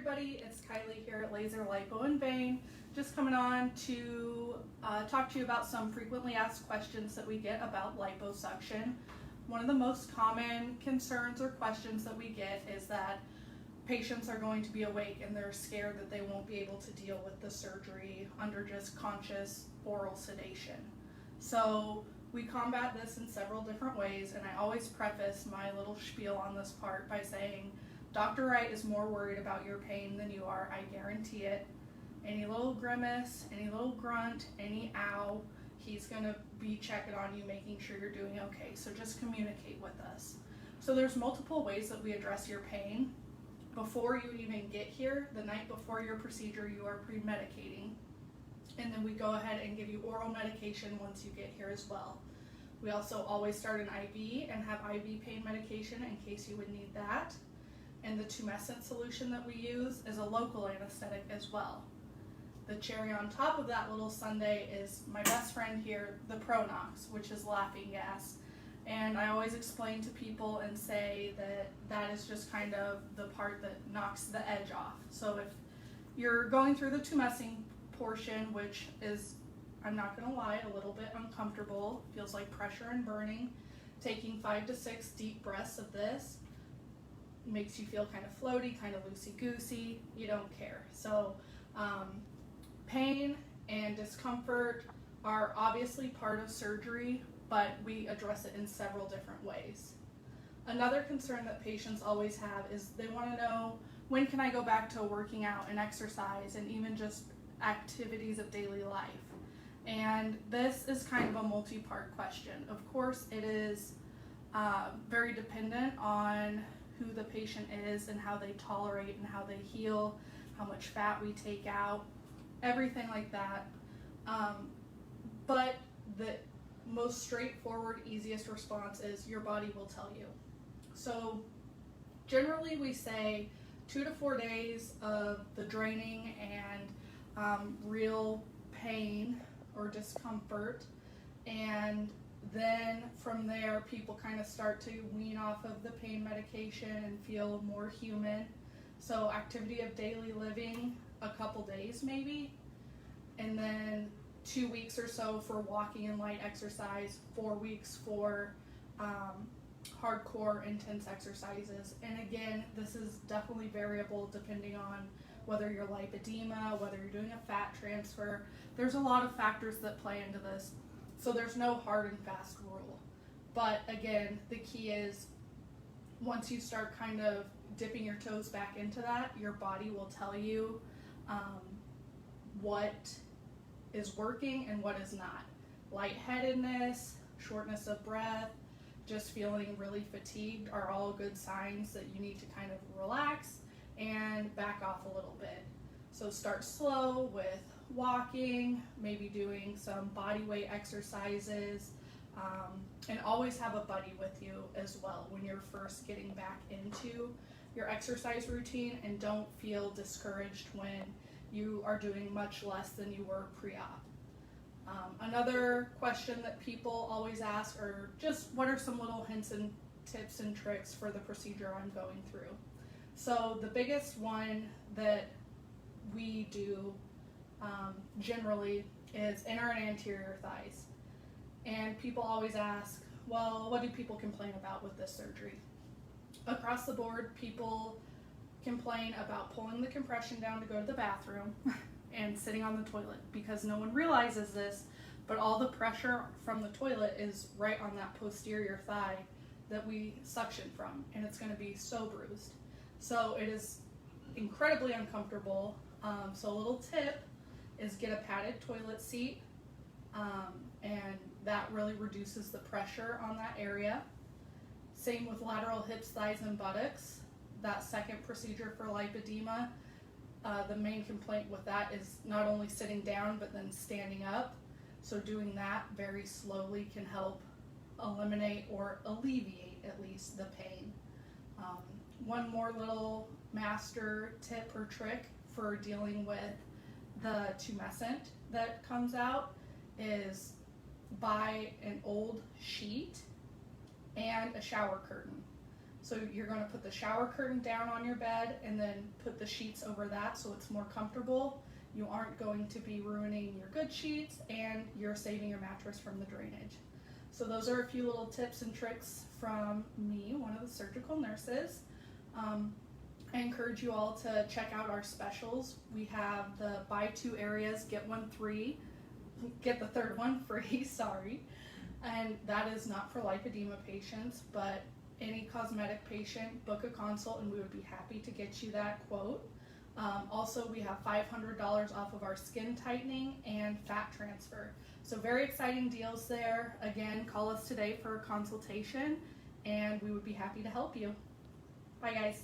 everybody, it's Kylie here at Laser Lipo and Vein. Just coming on to talk to you about some frequently asked questions that we get about liposuction. One of the most common concerns or questions that we get is that patients are going to be awake and they're scared that they won't be able to deal with the surgery under just conscious oral sedation. So we combat this in several different ways, and I always preface my little spiel on this part by saying Dr. Wright is more worried about your pain than you are, I guarantee it. Any little grimace, any little grunt, any ow, he's gonna be checking on you, making sure you're doing okay. So just communicate with us. So there's multiple ways that we address your pain. Before you even get here, the night before your procedure, you are pre-medicating. And then we go ahead and give you oral medication once you get here as well. We also always start an IV and have IV pain medication in case you would need that. And the tumescent solution that we use is a local anesthetic as well. The cherry on top of that little sundae is my best friend here, the Pronox, which is laughing gas. And I always explain to people and say that that is just kind of the part that knocks the edge off. So if you're going through the tumescing portion, which is, I'm not gonna lie, a little bit uncomfortable, feels like pressure and burning, taking 5 to 6 deep breaths of this makes you feel kind of floaty, kind of loosey-goosey, you don't care. So pain and discomfort are obviously part of surgery, but we address it in several different ways. Another concern that patients always have is they want to know, when can I go back to working out and exercise and even just activities of daily life? And this is kind of a multi-part question. Of course, it is very dependent on who the patient is and how they tolerate and how they heal, how much fat we take out, everything like that. But the most straightforward, easiest response is your body will tell you. So generally we say 2 to 4 days of the draining and real pain or discomfort, and then from there people kind of start to wean off of the pain medication and feel more human. So activity of daily living, a couple days maybe, and then 2 weeks or so for walking and light exercise, 4 weeks for hardcore intense exercises. And again, this is definitely variable depending on whether you're lipedema, whether you're doing a fat transfer. There's a lot of factors that play into this. So there's no hard and fast rule. But again, the key is once you start kind of dipping your toes back into that, your body will tell you what is working and what is not. Lightheadedness, shortness of breath, just feeling really fatigued are all good signs that you need to kind of relax and back off a little bit. So start slow with walking, maybe doing some body weight exercises, and always have a buddy with you as well when you're first getting back into your exercise routine, and don't feel discouraged when you are doing much less than you were pre-op. Another question that people always ask are just what are some little hints and tips and tricks for the procedure I'm going through. So the biggest one that we do generally is inner and anterior thighs. And people always ask, well, what do people complain about with this surgery? Across the board, people complain about pulling the compression down to go to the bathroom and sitting on the toilet, because no one realizes this, but all the pressure from the toilet is right on that posterior thigh that we suction from, and it's going to be so bruised. So it is incredibly uncomfortable. So a little tip is get a padded toilet seat, and that really reduces the pressure on that area. Same with lateral hips, thighs, and buttocks. That second procedure for lipedema, the main complaint with that is not only sitting down but then standing up. So doing that very slowly can help eliminate or alleviate at least the pain. One more little master tip or trick for dealing with the tumescent that comes out is buy an old sheet and a shower curtain. So you're going to put the shower curtain down on your bed and then put the sheets over that so it's more comfortable. You aren't going to be ruining your good sheets, and you're saving your mattress from the drainage. So those are a few little tips and tricks from me, one of the surgical nurses. I encourage you all to check out our specials. We have the buy 2 areas, get the third one free, sorry. And that is not for lipedema patients, but any cosmetic patient, book a consult and we would be happy to get you that quote. Also, we have $500 off of our skin tightening and fat transfer. So very exciting deals there. Again, call us today for a consultation and we would be happy to help you. Bye guys.